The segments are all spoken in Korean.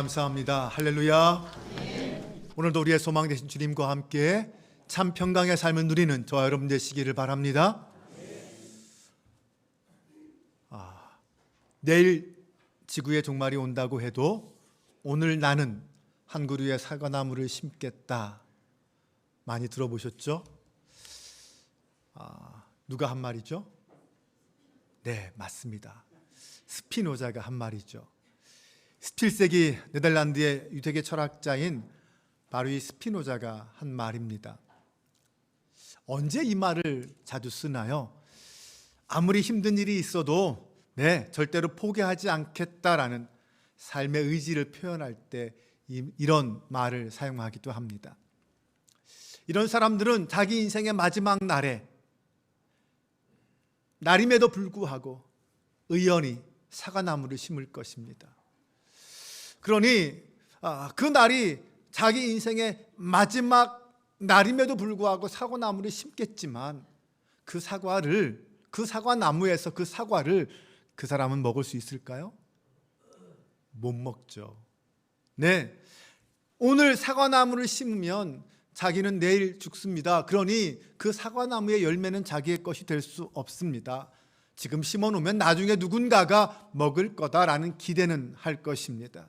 감사합니다. 할렐루야. 오늘도 우리의 소망 되신 주님과 함께 참 평강의 삶을 누리는 저와 여러분 되시기를 바랍니다. 내일 지구의 종말이 온다고 해도 오늘 나는 한 그루의 사과나무를 심겠다. 많이 들어보셨죠? 누가 한 말이죠? 네, 맞습니다. 스피노자가 한 말이죠. 17세기 네덜란드의 유대계 철학자인 바로 이 스피노자가 한 말입니다. 언제 이 말을 자주 쓰나요? 아무리 힘든 일이 있어도 절대로 포기하지 않겠다라는 삶의 의지를 표현할 때 이런 말을 사용하기도 합니다. 이런 사람들은 자기 인생의 마지막 날임에도 불구하고 의연히 사과나무를 심을 것입니다. 그러니 그 날이 자기 인생의 마지막 날임에도 불구하고 사과나무를 심겠지만 그 사과나무에서 그 사과를 그 사람은 먹을 수 있을까요? 못 먹죠. 오늘 사과나무를 심으면 자기는 내일 죽습니다. 그러니 그 사과나무의 열매는 자기의 것이 될 수 없습니다. 지금 심어놓으면 나중에 누군가가 먹을 거다라는 기대는 할 것입니다.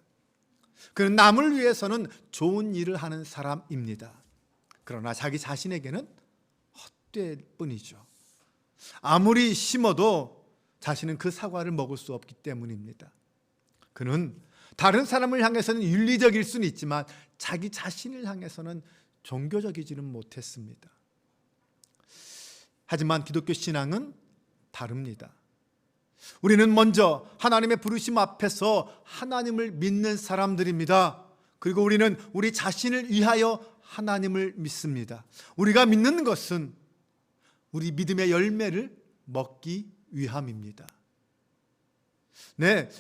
그는 남을 위해서는 좋은 일을 하는 사람입니다. 그러나 자기 자신에게는 헛될 뿐이죠. 아무리 심어도 자신은 그 사과를 먹을 수 없기 때문입니다. 그는 다른 사람을 향해서는 윤리적일 수는 있지만 자기 자신을 향해서는 종교적이지는 못했습니다. 하지만 기독교 신앙은 다릅니다. 우리는 먼저 하나님의 부르심 앞에서 하나님을 믿는 사람들입니다. 그리고 우리는 우리 자신을 위하여 하나님을 믿습니다. 우리가 믿는 것은 우리 믿음의 열매를 먹기 위함입니다.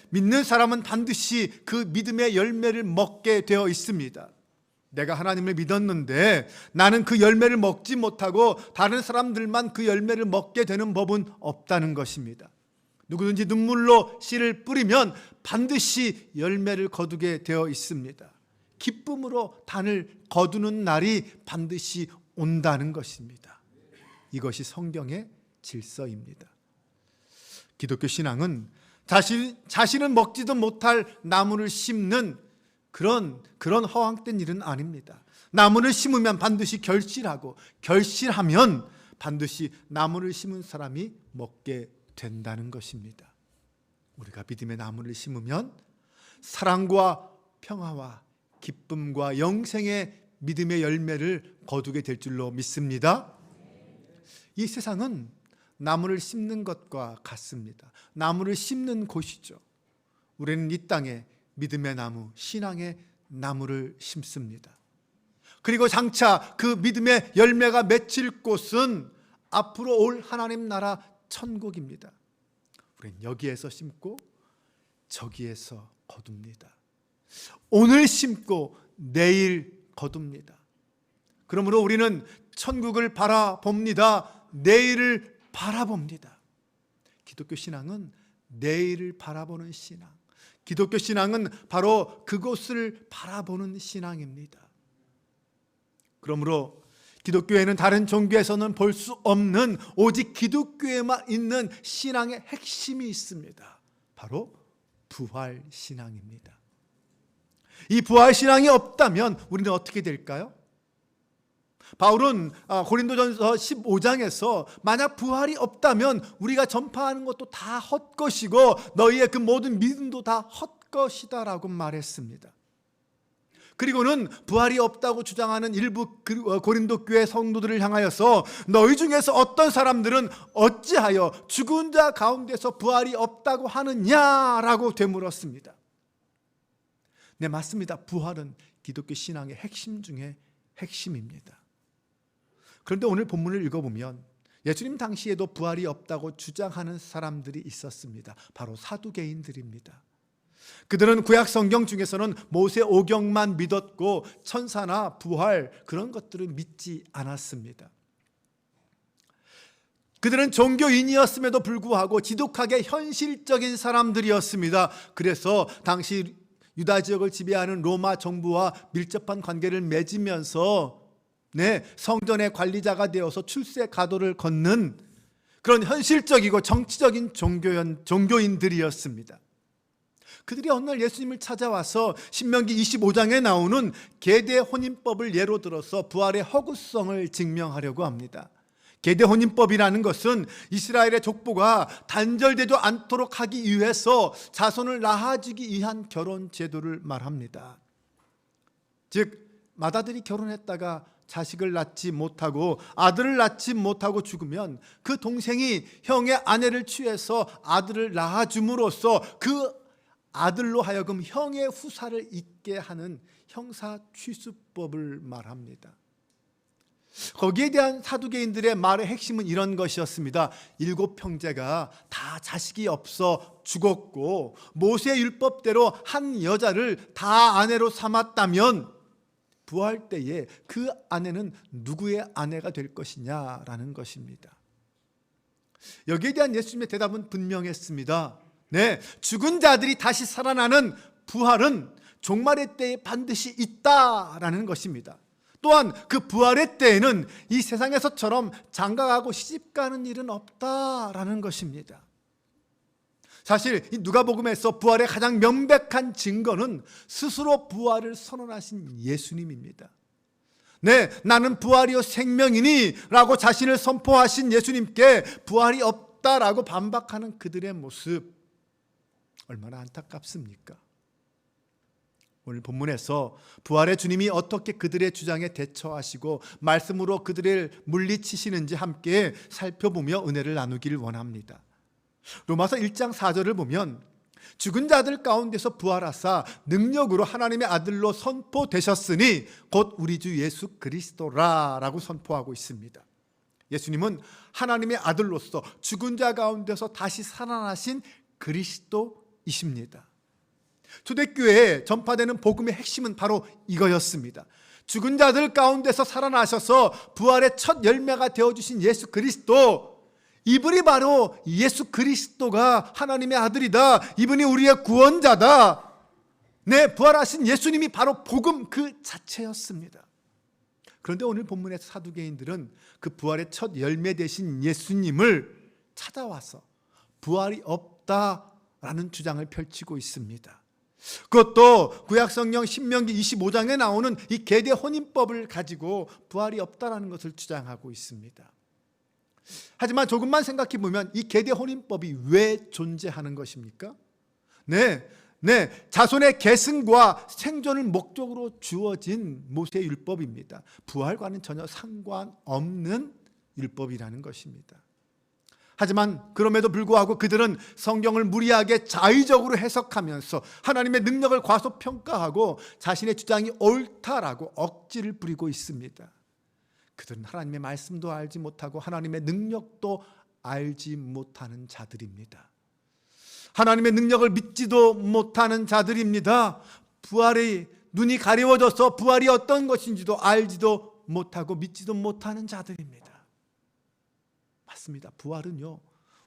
믿는 사람은 반드시 그 믿음의 열매를 먹게 되어 있습니다. 내가 하나님을 믿었는데 나는 그 열매를 먹지 못하고 다른 사람들만 그 열매를 먹게 되는 법은 없다는 것입니다. 누구든지 눈물로 씨를 뿌리면 반드시 열매를 거두게 되어 있습니다. 기쁨으로 단을 거두는 날이 반드시 온다는 것입니다. 이것이 성경의 질서입니다. 기독교 신앙은 자신은 먹지도 못할 나무를 심는 그런 허황된 일은 아닙니다. 나무를 심으면 반드시 결실하고 결실하면 반드시 나무를 심은 사람이 먹게 된다는 것입니다. 우리가 믿음의 나무를 심으면 사랑과 평화와 기쁨과 영생의 믿음의 열매를 거두게 될 줄로 믿습니다. 이 세상은 나무를 심는 것과 같습니다. 나무를 심는 곳이죠. 우리는 이 땅에 믿음의 나무, 신앙의 나무를 심습니다. 그리고 장차 그 믿음의 열매가 맺힐 곳은 앞으로 올 하나님 나라 천국입니다. 우리는 여기에서 심고 저기에서 거둡니다. 오늘 심고 내일 거둡니다. 그러므로 우리는 천국을 바라봅니다. 내일을 바라봅니다. 기독교 신앙은 내일을 바라보는 신앙. 기독교 신앙은 바로 그곳을 바라보는 신앙입니다. 그러므로 기독교에는 다른 종교에서는 볼 수 없는 오직 기독교에만 있는 신앙의 핵심이 있습니다. 바로 부활신앙입니다. 이 부활신앙이 없다면 우리는 어떻게 될까요? 바울은 고린도전서 15장에서 만약 부활이 없다면 우리가 전파하는 것도 다 헛것이고 너희의 그 모든 믿음도 다 헛것이다 라고 말했습니다. 그리고는 부활이 없다고 주장하는 일부 고린도 교회 성도들을 향하여서 너희 중에서 어떤 사람들은 어찌하여 죽은 자 가운데서 부활이 없다고 하느냐라고 되물었습니다. 네, 맞습니다. 부활은 기독교 신앙의 핵심 중에 핵심입니다. 그런데 오늘 본문을 읽어보면 예수님 당시에도 부활이 없다고 주장하는 사람들이 있었습니다. 바로 사두개인들입니다. 그들은 구약 성경 중에서는 모세 오경만 믿었고 천사나 부활 그런 것들을 믿지 않았습니다. 그들은 종교인이었음에도 불구하고 지독하게 현실적인 사람들이었습니다. 그래서 당시 유다 지역을 지배하는 로마 정부와 밀접한 관계를 맺으면서 성전의 관리자가 되어서 출세 가도를 걷는 그런 현실적이고 정치적인 종교인들이었습니다. 그들이 어느 날 예수님을 찾아와서 신명기 25장에 나오는 계대 혼인법을 예로 들어서 부활의 허구성을 증명하려고 합니다. 계대 혼인법이라는 것은 이스라엘의 족보가 단절되지 않도록 하기 위해서 자손을 낳아주기 위한 결혼 제도를 말합니다. 즉 맏아들이 결혼했다가 자식을 낳지 못하고 아들을 낳지 못하고 죽으면 그 동생이 형의 아내를 취해서 아들을 낳아줌으로써 그 아들로 하여금 형의 후사를 잇게 하는 형사취수법을 말합니다. 거기에 대한 사두개인들의 말의 핵심은 이런 것이었습니다. 7 형제가 다 자식이 없어 죽었고 모세 율법대로 한 여자를 다 아내로 삼았다면 부활 때에 그 아내는 누구의 아내가 될 것이냐라는 것입니다. 여기에 대한 예수님의 대답은 분명했습니다. 죽은 자들이 다시 살아나는 부활은 종말의 때에 반드시 있다라는 것입니다. 또한 그 부활의 때에는 이 세상에서처럼 장가가고 시집가는 일은 없다라는 것입니다. 사실 이 누가복음에서 부활의 가장 명백한 증거는 스스로 부활을 선언하신 예수님입니다. 나는 부활이요 생명이니 라고 자신을 선포하신 예수님께 부활이 없다라고 반박하는 그들의 모습, 얼마나 안타깝습니까? 오늘 본문에서 부활의 주님이 어떻게 그들의 주장에 대처하시고 말씀으로 그들을 물리치시는지 함께 살펴보며 은혜를 나누기를 원합니다. 로마서 1장 4절을 보면 죽은 자들 가운데서 부활하사 능력으로 하나님의 아들로 선포되셨으니 곧 우리 주 예수 그리스도라 라고 선포하고 있습니다. 예수님은 하나님의 아들로서 죽은 자 가운데서 다시 살아나신 그리스도이십니다. 초대교회에 전파되는 복음의 핵심은 바로 이거였습니다. 죽은 자들 가운데서 살아나셔서 부활의 첫 열매가 되어주신 예수 그리스도, 이분이 바로 예수 그리스도가 하나님의 아들이다. 이분이 우리의 구원자다. 부활하신 예수님이 바로 복음 그 자체였습니다. 그런데 오늘 본문에서 사두개인들은 그 부활의 첫 열매 되신 예수님을 찾아와서 부활이 없다라는 주장을 펼치고 있습니다. 그것도 구약성경 신명기 25장에 나오는 이 계대 혼인법을 가지고 부활이 없다라는 것을 주장하고 있습니다. 하지만 조금만 생각해 보면 이 계대 혼인법이 왜 존재하는 것입니까? 자손의 계승과 생존을 목적으로 주어진 모세 율법입니다. 부활과는 전혀 상관없는 율법이라는 것입니다. 하지만 그럼에도 불구하고 그들은 성경을 무리하게 자의적으로 해석하면서 하나님의 능력을 과소평가하고 자신의 주장이 옳다라고 억지를 부리고 있습니다. 그들은 하나님의 말씀도 알지 못하고 하나님의 능력도 알지 못하는 자들입니다. 하나님의 능력을 믿지도 못하는 자들입니다. 부활이 눈이 가리워져서 부활이 어떤 것인지도 알지도 못하고 믿지도 못하는 자들입니다. 맞습니다. 부활은요,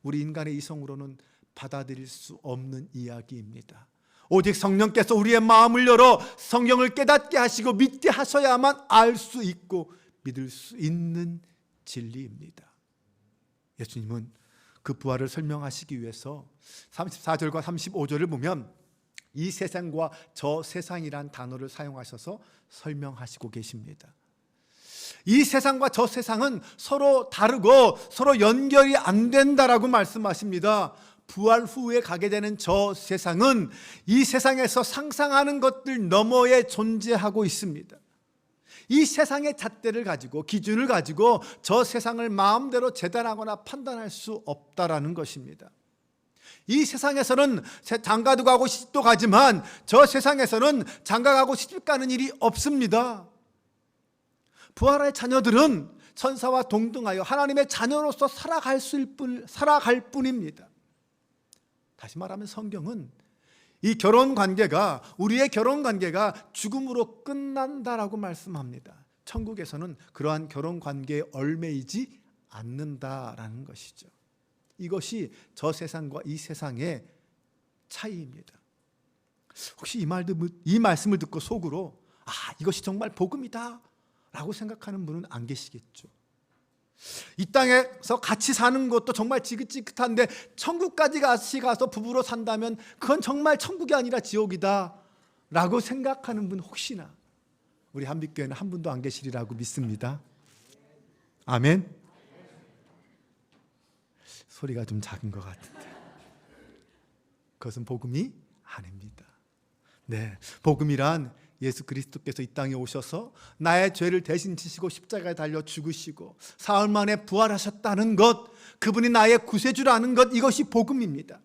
우리 인간의 이성으로는 받아들일 수 없는 이야기입니다. 오직 성령께서 우리의 마음을 열어 성경을 깨닫게 하시고 믿게 하셔야만 알 수 있고 믿을 수 있는 진리입니다. 예수님은 그 부활을 설명하시기 위해서 34절과 35절을 보면 이 세상과 저 세상이란 단어를 사용하셔서 설명하시고 계십니다. 이 세상과 저 세상은 서로 다르고 서로 연결이 안 된다라고 말씀하십니다. 부활 후에 가게 되는 저 세상은 이 세상에서 상상하는 것들 너머에 존재하고 있습니다. 이 세상의 잣대를 가지고 기준을 가지고 저 세상을 마음대로 재단하거나 판단할 수 없다라는 것입니다. 이 세상에서는 장가도 가고 시집도 가지만 저 세상에서는 장가 가고 시집 가는 일이 없습니다. 부활의 자녀들은 천사와 동등하여 하나님의 자녀로서 살아갈 뿐입니다. 다시 말하면 성경은 이 결혼 관계가, 우리의 결혼 관계가 죽음으로 끝난다라고 말씀합니다. 천국에서는 그러한 결혼 관계에 얽매이지 않는다라는 것이죠. 이것이 저 세상과 이 세상의 차이입니다. 혹시 이 말씀을 듣고 속으로 이것이 정말 복음이다 라고 생각하는 분은 안 계시겠죠. 이 땅에서 같이 사는 것도 정말 지긋지긋한데 천국까지 같이 가서 부부로 산다면 그건 정말 천국이 아니라 지옥이다 라고 생각하는 분 혹시나 우리 한빛교회는 한 분도 안 계시리라고 믿습니다. 아멘. 소리가 좀 작은 것 같은데 그것은 복음이 아닙니다. 네, 복음이란 예수 그리스도께서 이 땅에 오셔서 나의 죄를 대신 지시고 십자가에 달려 죽으시고 사흘 만에 부활하셨다는 것, 그분이 나의 구세주라는 것, 이것이 복음입니다.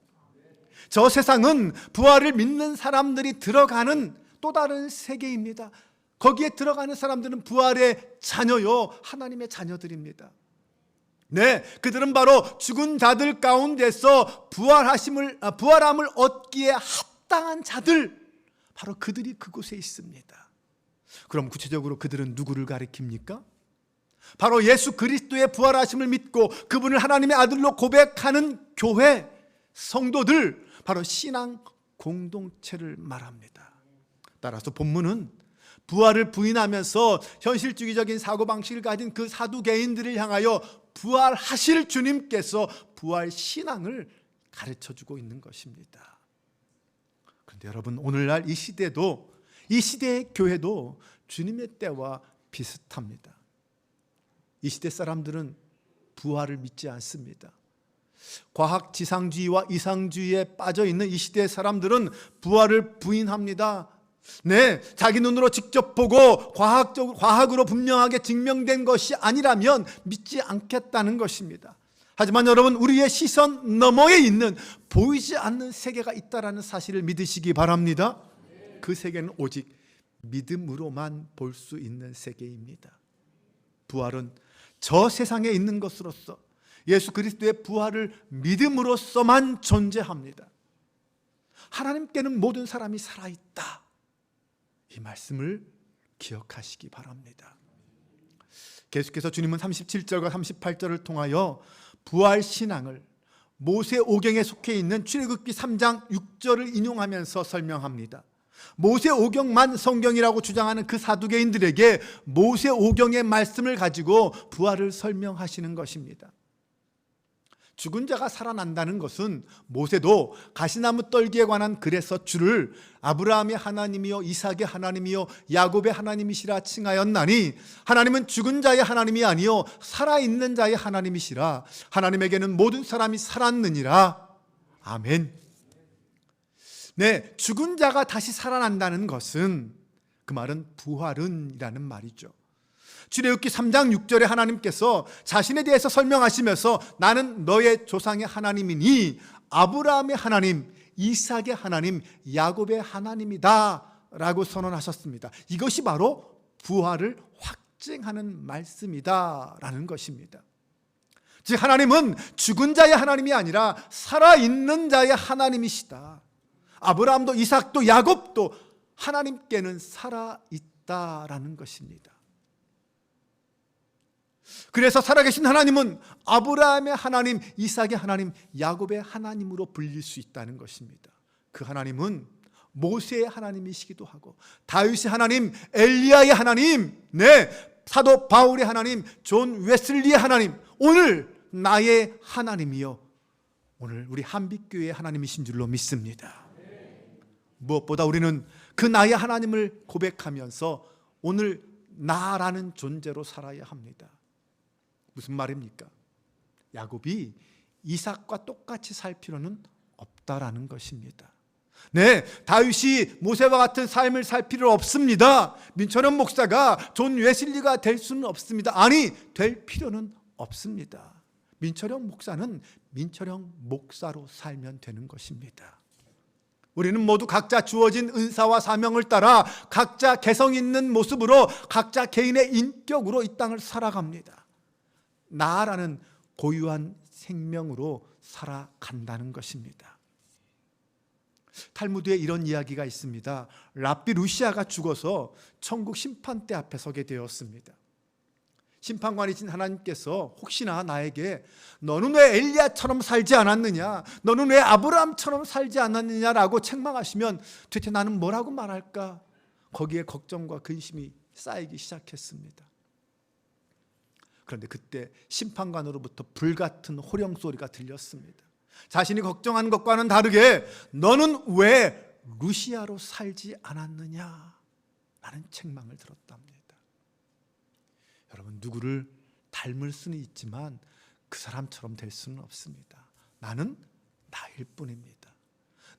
저 세상은 부활을 믿는 사람들이 들어가는 또 다른 세계입니다. 거기에 들어가는 사람들은 부활의 자녀요, 하나님의 자녀들입니다. 네, 그들은 바로 죽은 자들 가운데서 부활함을 얻기에 합당한 자들, 바로 그들이 그곳에 있습니다. 그럼 구체적으로 그들은 누구를 가리킵니까? 바로 예수 그리스도의 부활하심을 믿고 그분을 하나님의 아들로 고백하는 교회, 성도들, 바로 신앙 공동체를 말합니다. 따라서 본문은 부활을 부인하면서 현실주의적인 사고방식을 가진 그 사두개인들을 향하여 부활하실 주님께서 부활 신앙을 가르쳐주고 있는 것입니다. 그런데 여러분, 오늘날 이 시대도, 이 시대의 교회도 주님의 때와 비슷합니다. 이 시대 사람들은 부활을 믿지 않습니다. 과학 지상주의와 이상주의에 빠져있는 이 시대의 사람들은 부활을 부인합니다. 네, 자기 눈으로 직접 보고 과학으로 분명하게 증명된 것이 아니라면 믿지 않겠다는 것입니다. 하지만 여러분, 우리의 시선 너머에 있는 보이지 않는 세계가 있다는 사실을 믿으시기 바랍니다. 그 세계는 오직 믿음으로만 볼 수 있는 세계입니다. 부활은 저 세상에 있는 것으로서 예수 그리스도의 부활을 믿음으로서만 존재합니다. 하나님께는 모든 사람이 살아있다, 이 말씀을 기억하시기 바랍니다. 계속해서 주님은 37절과 38절을 통하여 부활 신앙을 모세오경에 속해 있는 출애굽기 3장 6절을 인용하면서 설명합니다. 모세오경만 성경이라고 주장하는 그 사두개인들에게 모세오경의 말씀을 가지고 부활을 설명하시는 것입니다. 죽은 자가 살아난다는 것은 모세도 가시나무 떨기에 관한 글에서 주를 아브라함의 하나님이요 이삭의 하나님이요 야곱의 하나님이시라 칭하였나니 하나님은 죽은 자의 하나님이 아니요 살아있는 자의 하나님이시라. 하나님에게는 모든 사람이 살았느니라. 아멘. 네, 죽은 자가 다시 살아난다는 것은, 그 말은 부활은 이라는 말이죠. 출애굽기 3장 6절에 하나님께서 자신에 대해서 설명하시면서 나는 너의 조상의 하나님이니 아브라함의 하나님, 이삭의 하나님, 야곱의 하나님이다 라고 선언하셨습니다. 이것이 바로 부활을 확증하는 말씀이다 라는 것입니다. 즉 하나님은 죽은 자의 하나님이 아니라 살아있는 자의 하나님이시다. 아브라함도 이삭도 야곱도 하나님께는 살아있다라는 것입니다. 그래서 살아계신 하나님은 아브라함의 하나님, 이삭의 하나님, 야곱의 하나님으로 불릴 수 있다는 것입니다. 그 하나님은 모세의 하나님이시기도 하고 다윗의 하나님, 엘리야의 하나님, 네, 사도 바울의 하나님, 존 웨슬리의 하나님, 오늘 나의 하나님이요, 오늘 우리 한빛교회의 하나님이신 줄로 믿습니다. 무엇보다 우리는 그 나의 하나님을 고백하면서 오늘 나라는 존재로 살아야 합니다. 무슨 말입니까? 야곱이 이삭과 똑같이 살 필요는 없다라는 것입니다. 네, 다윗이 모세와 같은 삶을 살 필요 없습니다. 민철현 목사가 존 웨슬리가 될 수는 없습니다. 아니, 될 필요는 없습니다. 민철현 목사는 민철현 목사로 살면 되는 것입니다. 우리는 모두 각자 주어진 은사와 사명을 따라 각자 개성 있는 모습으로 각자 개인의 인격으로 이 땅을 살아갑니다. 나라는 고유한 생명으로 살아간다는 것입니다. 탈무드에 이런 이야기가 있습니다. 랍비 루시아가 죽어서 천국 심판대 앞에 서게 되었습니다. 심판관이신 하나님께서 혹시나 나에게 너는 왜 엘리야처럼 살지 않았느냐, 너는 왜 아브라함처럼 살지 않았느냐라고 책망하시면 도대체 나는 뭐라고 말할까? 거기에 걱정과 근심이 쌓이기 시작했습니다. 그런데 그때 심판관으로부터 불같은 호령 소리가 들렸습니다. 자신이 걱정한 것과는 다르게 너는 왜 루시아로 살지 않았느냐 라는 책망을 들었답니다. 여러분, 누구를 닮을 수는 있지만 그 사람처럼 될 수는 없습니다. 나는 나일 뿐입니다.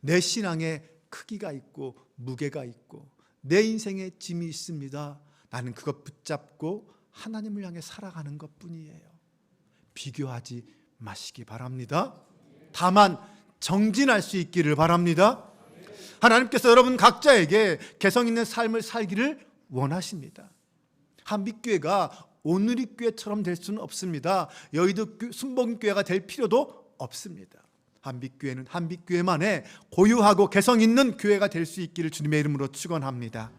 내 신앙에 크기가 있고 무게가 있고 내 인생에 짐이 있습니다. 나는 그것 붙잡고 하나님을 향해 살아가는 것뿐이에요. 비교하지 마시기 바랍니다. 다만 정진할 수 있기를 바랍니다. 하나님께서 여러분 각자에게 개성 있는 삶을 살기를 원하십니다. 한빛교회가 오누리교회처럼 될 수는 없습니다. 여의도 순복음교회가 될 필요도 없습니다. 한빛교회는 한빛교회만의 고유하고 개성 있는 교회가 될 수 있기를 주님의 이름으로 축원합니다.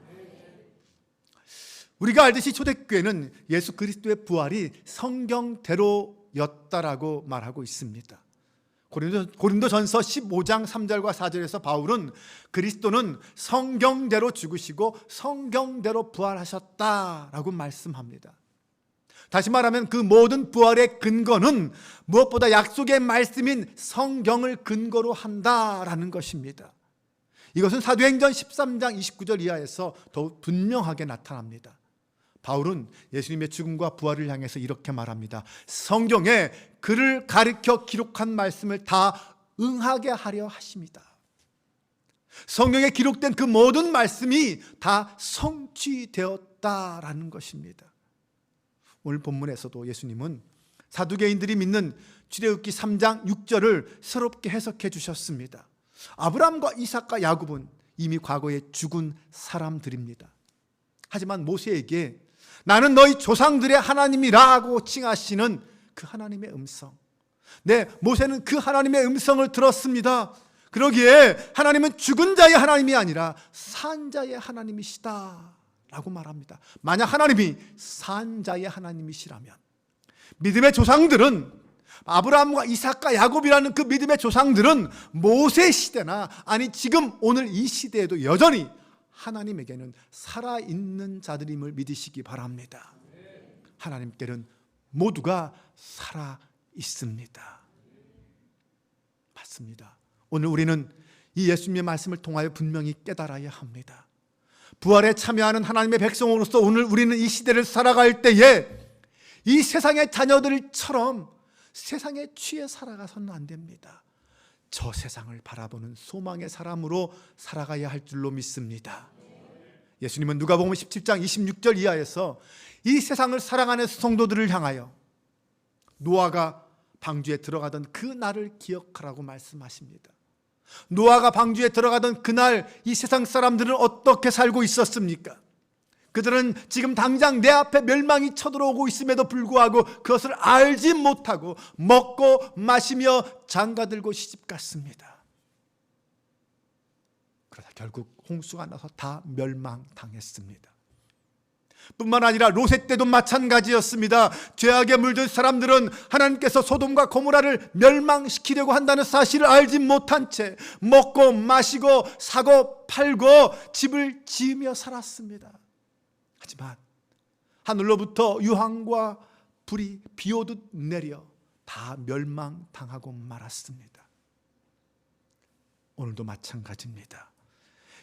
우리가 알듯이 초대교회는 예수 그리스도의 부활이 성경대로였다라고 말하고 있습니다. 고린도전서 15장 3절과 4절에서 바울은 그리스도는 성경대로 죽으시고 성경대로 부활하셨다라고 말씀합니다. 다시 말하면 그 모든 부활의 근거는 무엇보다 약속의 말씀인 성경을 근거로 한다라는 것입니다. 이것은 사도행전 13장 29절 이하에서 더욱 분명하게 나타납니다. 바울은 예수님의 죽음과 부활을 향해서 이렇게 말합니다. 성경에 그를 가리켜 기록한 말씀을 다 응하게 하려 하십니다. 성경에 기록된 그 모든 말씀이 다 성취되었다라는 것입니다. 오늘 본문에서도 예수님은 사두개인들이 믿는 출애굽기 3장 6절을 새롭게 해석해 주셨습니다. 아브라함과 이삭과 야곱은 이미 과거에 죽은 사람들입니다. 하지만 모세에게 나는 너희 조상들의 하나님이라고 칭하시는 그 하나님의 음성, 모세는 그 하나님의 음성을 들었습니다. 그러기에 하나님은 죽은 자의 하나님이 아니라 산 자의 하나님이시다 라고 말합니다. 만약 하나님이 산 자의 하나님이시라면 믿음의 조상들은, 아브라함과 이삭과 야곱이라는 그 믿음의 조상들은 모세 시대나 아니 지금 오늘 이 시대에도 여전히 하나님에게는 살아있는 자들임을 믿으시기 바랍니다. 하나님께는 모두가 살아있습니다. 맞습니다. 오늘 우리는 이 예수님의 말씀을 통하여 분명히 깨달아야 합니다. 부활에 참여하는 하나님의 백성으로서 오늘 우리는 이 시대를 살아갈 때에 이 세상의 자녀들처럼 세상에 취해 살아가서는 안 됩니다. 저 세상을 바라보는 소망의 사람으로 살아가야 할 줄로 믿습니다. 예수님은 누가복음 17장 26절 이하에서 이 세상을 살아가는 성도들을 향하여 노아가 방주에 들어가던 그 날을 기억하라고 말씀하십니다. 노아가 방주에 들어가던 그날 이 세상 사람들은 어떻게 살고 있었습니까? 그들은 지금 당장 내 앞에 멸망이 쳐들어오고 있음에도 불구하고 그것을 알지 못하고 먹고 마시며 장가들고 시집갔습니다. 그러다 결국 홍수가 나서 다 멸망당했습니다. 뿐만 아니라 롯의 때도 마찬가지였습니다. 죄악에 물든 사람들은 하나님께서 소돔과 고모라를 멸망시키려고 한다는 사실을 알지 못한 채 먹고 마시고 사고 팔고 집을 지으며 살았습니다. 하지만 하늘로부터 유황과 불이 비오듯 내려 다 멸망당하고 말았습니다. 오늘도 마찬가지입니다.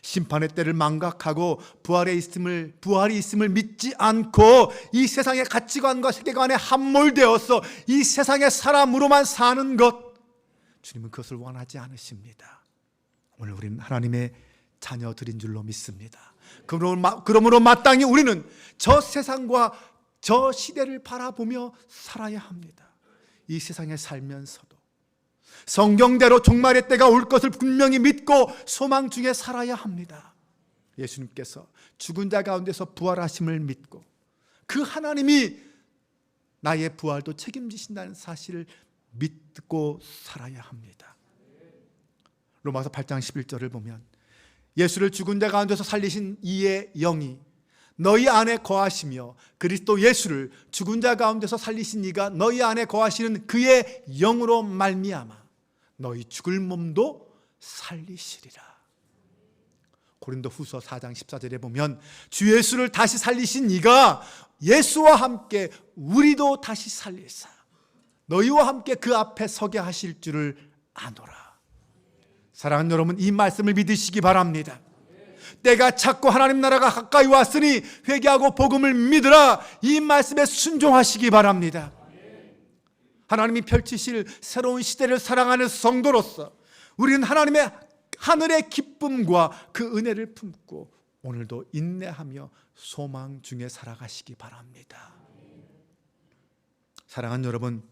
심판의 때를 망각하고 부활이 있음을 믿지 않고 이 세상의 가치관과 세계관에 함몰되어서 이 세상의 사람으로만 사는 것, 주님은 그것을 원하지 않으십니다. 오늘 우리는 하나님의 자녀들인 줄로 믿습니다. 그러므로 마땅히 우리는 저 세상과 저 시대를 바라보며 살아야 합니다. 이 세상에 살면서도 성경대로 종말의 때가 올 것을 분명히 믿고 소망 중에 살아야 합니다. 예수님께서 죽은 자 가운데서 부활하심을 믿고 그 하나님이 나의 부활도 책임지신다는 사실을 믿고 살아야 합니다. 로마서 8장 11절을 보면 예수를 죽은 자 가운데서 살리신 이의 영이 너희 안에 거하시며 그리스도 예수를 죽은 자 가운데서 살리신 이가 너희 안에 거하시는 그의 영으로 말미암아 너희 죽을 몸도 살리시리라. 고린도후서 4장 14절에 보면 주 예수를 다시 살리신 이가 예수와 함께 우리도 다시 살리사 너희와 함께 그 앞에 서게 하실 줄을 아노라. 사랑하는 여러분, 이 말씀을 믿으시기 바랍니다. 때가 찼고 하나님 나라가 가까이 왔으니 회개하고 복음을 믿으라. 이 말씀에 순종하시기 바랍니다. 하나님이 펼치실 새로운 시대를 사랑하는 성도로서 우리는 하나님의 하늘의 기쁨과 그 은혜를 품고 오늘도 인내하며 소망 중에 살아가시기 바랍니다. 사랑하는 여러분,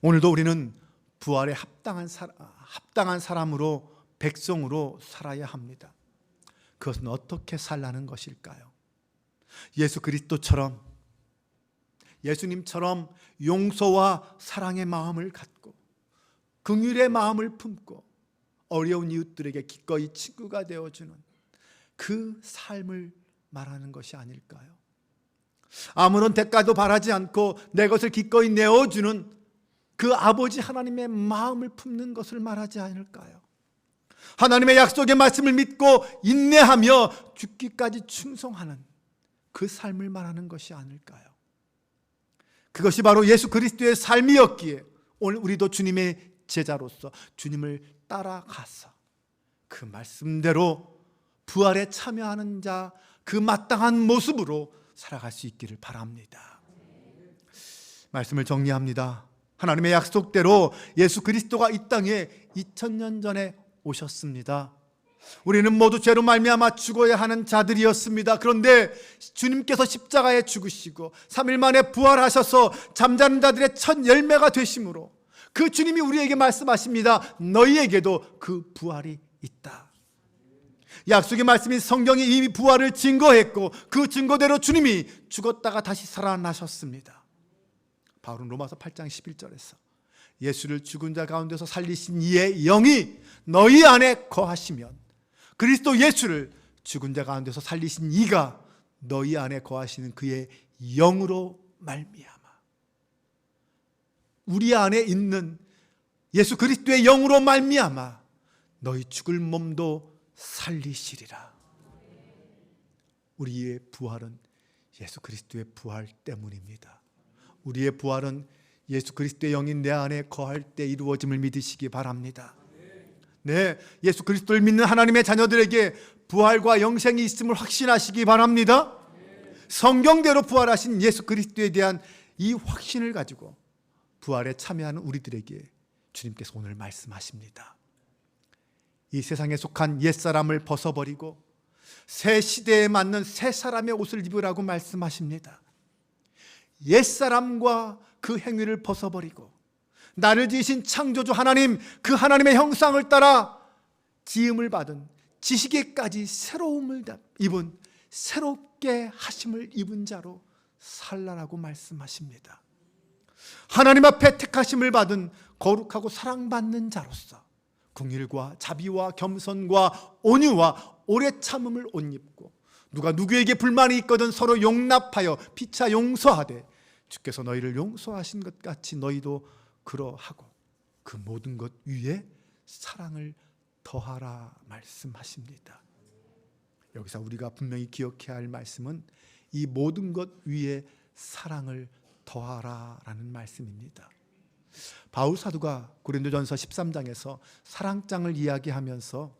오늘도 우리는 부활에 합당한 사람으로, 백성으로 살아야 합니다. 그것은 어떻게 살라는 것일까요? 예수 그리스도처럼, 예수님처럼 용서와 사랑의 마음을 갖고 긍휼의 마음을 품고 어려운 이웃들에게 기꺼이 친구가 되어주는 그 삶을 말하는 것이 아닐까요? 아무런 대가도 바라지 않고 내 것을 기꺼이 내어주는 그 아버지 하나님의 마음을 품는 것을 말하지 않을까요? 하나님의 약속의 말씀을 믿고 인내하며 죽기까지 충성하는 그 삶을 말하는 것이 아닐까요? 그것이 바로 예수 그리스도의 삶이었기에 오늘 우리도 주님의 제자로서 주님을 따라가서 그 말씀대로 부활에 참여하는 자, 그 마땅한 모습으로 살아갈 수 있기를 바랍니다. 말씀을 정리합니다. 하나님의 약속대로 예수 그리스도가 이 땅에 2000년 전에 오셨습니다. 우리는 모두 죄로 말미암아 죽어야 하는 자들이었습니다. 그런데 주님께서 십자가에 죽으시고 3일 만에 부활하셔서 잠자는 자들의 첫 열매가 되심으로 그 주님이 우리에게 말씀하십니다. 너희에게도 그 부활이 있다. 약속의 말씀인 성경이 이미 부활을 증거했고 그 증거대로 주님이 죽었다가 다시 살아나셨습니다. 바울은 로마서 8장 11절에서 예수를 죽은 자 가운데서 살리신 이의 영이 너희 안에 거하시면 그리스도 예수를 죽은 자 가운데서 살리신 이가 너희 안에 거하시는 그의 영으로 말미암아 우리 안에 있는 예수 그리스도의 영으로 말미암아 너희 죽을 몸도 살리시리라. 우리의 부활은 예수 그리스도의 부활 때문입니다. 우리의 부활은 예수 그리스도의 영이 내 안에 거할 때 이루어짐을 믿으시기 바랍니다. 네, 예수 그리스도를 믿는 하나님의 자녀들에게 부활과 영생이 있음을 확신하시기 바랍니다. 성경대로 부활하신 예수 그리스도에 대한 이 확신을 가지고 부활에 참여하는 우리들에게 주님께서 오늘 말씀하십니다. 이 세상에 속한 옛사람을 벗어버리고 새 시대에 맞는 새 사람의 옷을 입으라고 말씀하십니다. 옛사람과 그 행위를 벗어버리고 나를 지으신 창조주 하나님, 그 하나님의 형상을 따라 지음을 받은 지식에까지 새로움을 입은 새롭게 하심을 입은 자로 살라라고 말씀하십니다. 하나님 앞에 택하심을 받은 거룩하고 사랑받는 자로서 긍휼과 자비와 겸손과 온유와 오래 참음을 옷 입고 누가 누구에게 불만이 있거든 서로 용납하여 피차 용서하되 주께서 너희를 용서하신 것 같이 너희도 그러하고 그 모든 것 위에 사랑을 더하라 말씀하십니다. 여기서 우리가 분명히 기억해야 할 말씀은 이 모든 것 위에 사랑을 더하라라는 말씀입니다. 바울 사도가 고린도전서 13장에서 사랑장을 이야기하면서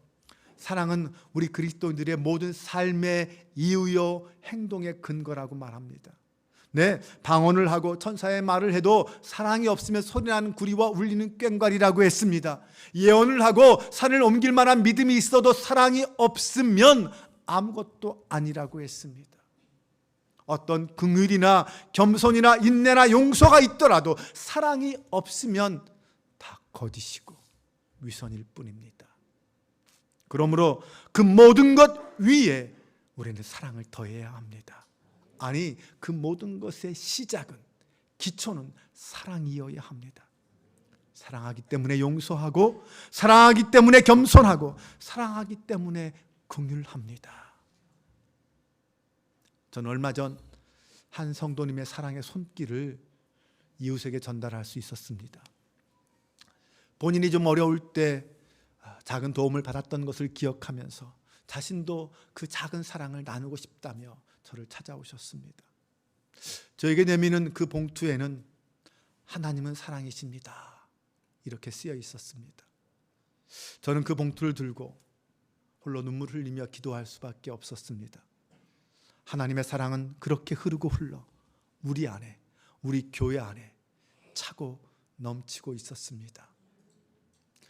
사랑은 우리 그리스도인들의 모든 삶의 이유요 행동의 근거라고 말합니다. 네, 방언을 하고 천사의 말을 해도 사랑이 없으면 소리나는 구리와 울리는 꽹과리라고 했습니다. 예언을 하고 산을 옮길 만한 믿음이 있어도 사랑이 없으면 아무것도 아니라고 했습니다. 어떤 긍휼이나 겸손이나 인내나 용서가 있더라도 사랑이 없으면 다 거짓이고 위선일 뿐입니다. 그러므로 그 모든 것 위에 우리는 사랑을 더해야 합니다. 아니, 그 모든 것의 시작은, 기초는 사랑이어야 합니다. 사랑하기 때문에 용서하고, 사랑하기 때문에 겸손하고, 사랑하기 때문에 긍휼합니다. 저는 얼마 전 한 성도님의 사랑의 손길을 이웃에게 전달할 수 있었습니다. 본인이 좀 어려울 때 작은 도움을 받았던 것을 기억하면서 자신도 그 작은 사랑을 나누고 싶다며 저를 찾아오셨습니다. 저에게 내미는 그 봉투에는 하나님은 사랑이십니다, 이렇게 쓰여 있었습니다. 저는 그 봉투를 들고 홀로 눈물을 흘리며 기도할 수밖에 없었습니다. 하나님의 사랑은 그렇게 흐르고 흘러 우리 안에, 우리 교회 안에 차고 넘치고 있었습니다.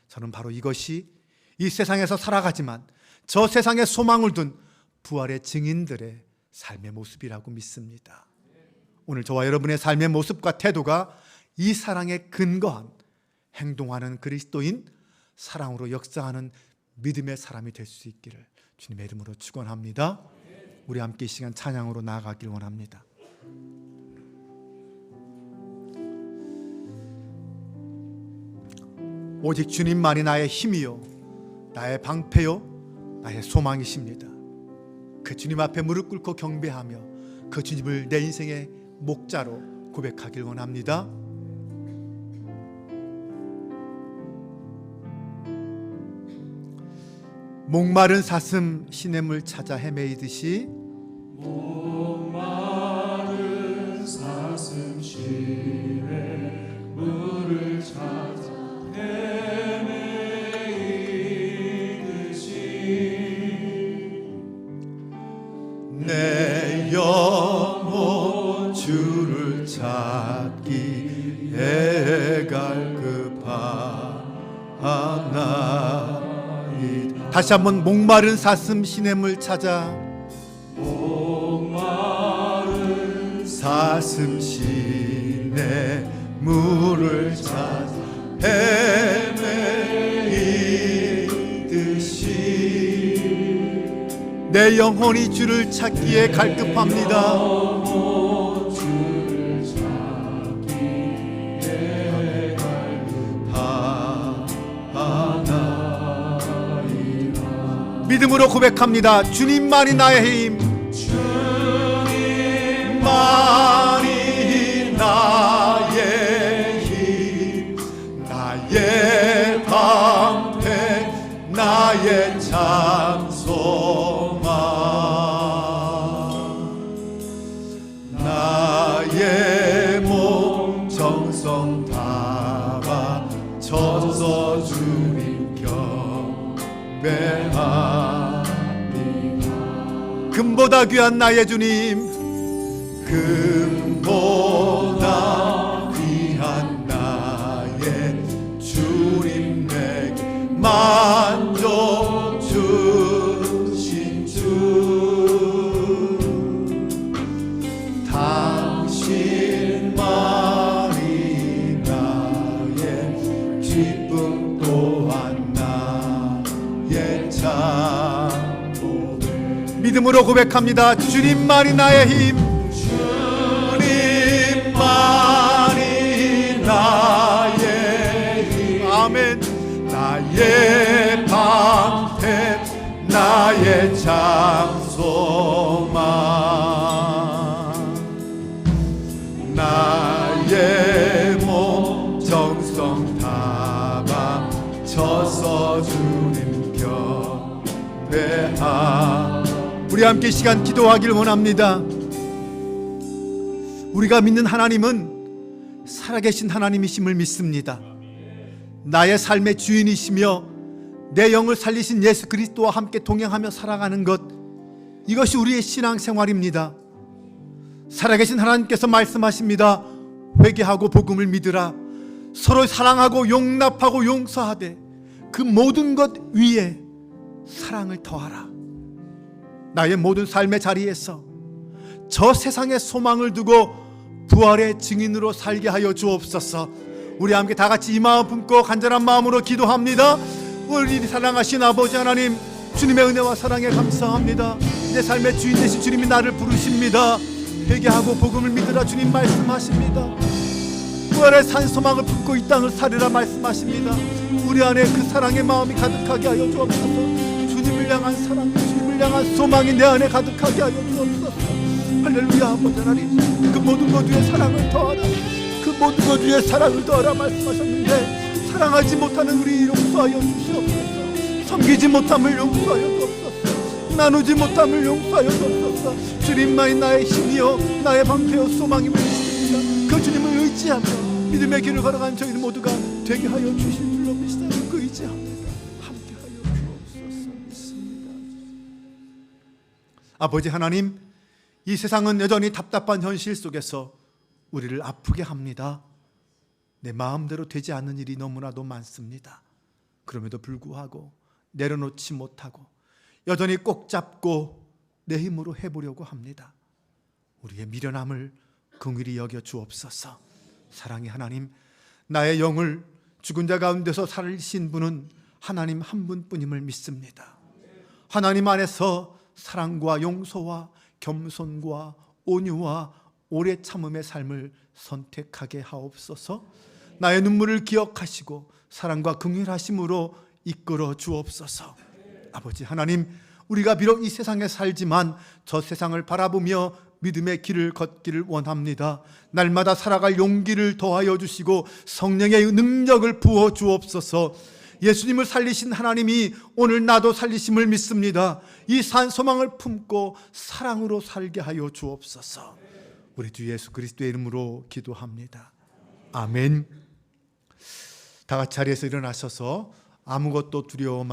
저는 바로 이것이 이 세상에서 살아가지만 저 세상에 소망을 둔 부활의 증인들의 삶의 모습이라고 믿습니다. 오늘 저와 여러분의 삶의 모습과 태도가 이 사랑에 근거한 행동하는 그리스도인, 사랑으로 역사하는 믿음의 사람이 될 수 있기를 주님의 이름으로 축원합니다. 우리 함께 이 시간 찬양으로 나아가길 원합니다. 오직 주님만이 나의 힘이요, 나의 방패요, 나의 소망이십니다. 그 주님 앞에 무릎 꿇고 경배하며 그 주님을 내 인생의 목자로 고백하길 원합니다. 목마른 사슴 시냇물 찾아 헤매이듯이, 목마른 사슴 시냇물을 찾아 헤매이듯이 내 영혼 주를 찾기 애갈급하나. 다시 한번, 목마른 사슴 시냇물 찾아, 목마른 사슴 시냇물을 찾아 헤매이듯이 내 영혼이 주를 찾기에 갈급합니다. 주를 찾기에 갈급하나. 믿음으로 고백합니다. 주님만이 나의 힘, 주님만이 나의 힘, 나의 방패, 나의 참 소망, 나의 몸 정성 다 바쳐서 주님 경배하. 금보다 귀한 나의 주님, 금보다 귀한 나의 주님, 내게 만족 주신 주, 당신만이 나의 기쁨 또한 나의 참. 믿음으로 고백합니다. 주님만이 나의 힘, 주님만이 나의 힘, 아멘. 나의 방패, 나의 참 소망, 나의 몸 정성 다 바쳐서 주님 경배하. 우리 함께 시간 기도하길 원합니다. 우리가 믿는 하나님은 살아계신 하나님이심을 믿습니다. 나의 삶의 주인이시며 내 영을 살리신 예수 그리스도와 함께 동행하며 살아가는 것, 이것이 우리의 신앙생활입니다. 살아계신 하나님께서 말씀하십니다. 회개하고 복음을 믿으라. 서로 사랑하고 용납하고 용서하되 그 모든 것 위에 사랑을 더하라. 나의 모든 삶의 자리에서 저 세상의 소망을 두고 부활의 증인으로 살게 하여 주옵소서. 우리 함께 다 같이 이 마음 품고 간절한 마음으로 기도합니다. 우리 사랑하신 아버지 하나님, 주님의 은혜와 사랑에 감사합니다. 내 삶의 주인 되신 주님이 나를 부르십니다. 회개하고 복음을 믿으라 주님 말씀하십니다. 부활의 산 소망을 품고 이 땅을 살으라 말씀하십니다. 우리 안에 그 사랑의 마음이 가득하게 하여 주옵소서. 주님을 향한 사랑, 주님을 주님을 향한 소망이 내 안에 가득하게 하여 주옵소서. 할렐루야. 아버지 하나님, 그 모든 것 위에 사랑을 더하라, 그 모든 것 위에 사랑을 더하라 말씀하셨는데, 사랑하지 못하는 우리 용서하여 주시옵소서. 섬기지 못함을 용서하여 주옵소서. 나누지 못함을 용서하여 주옵소서. 주님만이 나의 힘이요 나의 방패요 소망임을 믿습니다. 그 주님을 의지하며 믿음의 길을 걸어간 저희 모두가 되게 하여 주실 줄로 믿사오니 그 의지합니다. 함께하여 주옵소서. 믿습니다. 아버지 하나님, 이 세상은 여전히 답답한 현실 속에서 우리를 아프게 합니다. 내 마음대로 되지 않는 일이 너무나도 많습니다. 그럼에도 불구하고 내려놓지 못하고 여전히 꼭 잡고 내 힘으로 해보려고 합니다. 우리의 미련함을 긍휼히 여겨 주옵소서. 사랑의 하나님, 나의 영을 죽은 자 가운데서 살리신 분은 하나님 한 분뿐임을 믿습니다. 하나님 안에서 사랑과 용서와 겸손과 온유와 오래 참음의 삶을 선택하게 하옵소서. 나의 눈물을 기억하시고 사랑과 긍휼하심으로 이끌어 주옵소서. 아버지 하나님, 우리가 비록 이 세상에 살지만 저 세상을 바라보며 믿음의 길을 걷기를 원합니다. 날마다 살아갈 용기를 더하여 주시고 성령의 능력을 부어 주옵소서. 예수님을 살리신 하나님이 오늘 나도 살리심을 믿습니다. 이 산 소망을 품고 사랑으로 살게 하여 주옵소서. 우리 주 예수 그리스도의 이름으로 기도합니다. 아멘. 다 같이 자리에서 일어나셔서 아무것도 두려워 말고